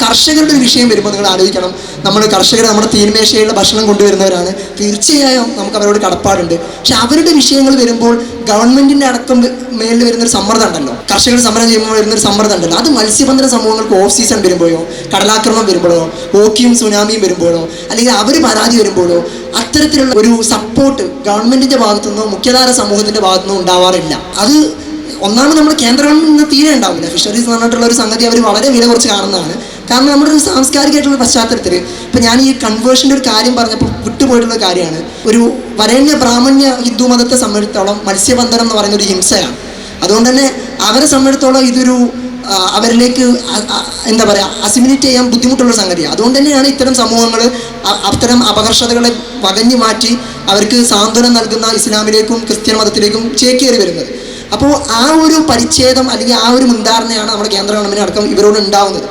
കർഷകരുടെ ഒരു വിഷയം വരുമ്പോൾ നിങ്ങൾ ആലോചിക്കണം, നമ്മൾ കർഷകർ നമ്മുടെ തീന്മേശയുള്ള ഭക്ഷണം കൊണ്ടുവരുന്നവരാണ്, തീർച്ചയായും നമുക്ക് അവരോട് കടപ്പാടുണ്ട്. പക്ഷെ അവരുടെ വിഷയങ്ങൾ വരുമ്പോൾ ഗവൺമെന്റിന്റെ അടക്കം മേലിൽ വരുന്നൊരു സമ്മർദ്ദം ഉണ്ടല്ലോ, കർഷകർ സമരം ചെയ്യുമ്പോൾ വരുന്നൊരു സമ്മർദ്ദം ഉണ്ടല്ലോ, അത് മത്സ്യബന്ധന സമൂഹങ്ങൾക്ക് ഓഫ് സീസൺ വരുമ്പോഴോ, കടലാക്രമണം വരുമ്പോഴോ, ഓക്കിയും സുനാമിയും വരുമ്പോഴോ, അല്ലെങ്കിൽ അവർ പരാതി വരുമ്പോഴോ അത്തരത്തിലുള്ള ഒരു സപ്പോർട്ട് ഗവൺമെന്റിന്റെ ഭാഗത്തുനിന്നോ മുഖ്യധാര സമൂഹത്തിന്റെ ഭാഗത്തുനിന്നോ ഉണ്ടാവാറില്ല. അത് ഒന്നാമത് നമ്മുടെ കേന്ദ്ര ഗവൺമെന്റ് തീരെ ഉണ്ടാവില്ല. ഫിഷറീസ് എന്ന് പറഞ്ഞിട്ടുള്ള ഒരു സംഗതി അവർ വളരെ വില കുറച്ച് കാണുന്നതാണ്. കാരണം നമ്മുടെ ഒരു സാംസ്കാരികമായിട്ടുള്ള പശ്ചാത്തലത്തിൽ ഇപ്പം ഞാൻ ഈ കൺവേർഷൻ്റെ ഒരു കാര്യം പറഞ്ഞപ്പോൾ വിട്ടുപോയിട്ടുള്ള കാര്യമാണ്. ഒരു വരേണ്യ ബ്രാഹ്മണ്യ ഹിന്ദു മതത്തെ സംബന്ധിച്ചിടത്തോളം മത്സ്യബന്ധനം എന്ന് പറയുന്ന ഒരു ഹിംസയാണ്. അതുകൊണ്ട് തന്നെ അവരെ സംബന്ധിച്ചിടത്തോളം ഇതൊരു അവരിലേക്ക് എന്താ പറയുക അസിമിലേറ്റ് ചെയ്യാൻ ബുദ്ധിമുട്ടുള്ള സംഗതിയാണ്. അതുകൊണ്ട് തന്നെയാണ് ഇത്തരം സമൂഹങ്ങൾ അത്തരം അപകർഷതകളെ വകഞ്ഞു മാറ്റി അവർക്ക് സാന്ത്വനം നൽകുന്ന ഇസ്ലാമിലേക്കും ക്രിസ്ത്യൻ മതത്തിലേക്കും ചേക്കേറി വരുന്നത്. അപ്പോൾ ആ ഒരു പരിച്ഛേദം അല്ലെങ്കിൽ ആ ഒരു മുൻധാരണയാണ് നമ്മുടെ കേന്ദ്ര ഗവൺമെൻറ് അടക്കം ഇവരോട് ഉണ്ടാവുന്നത്.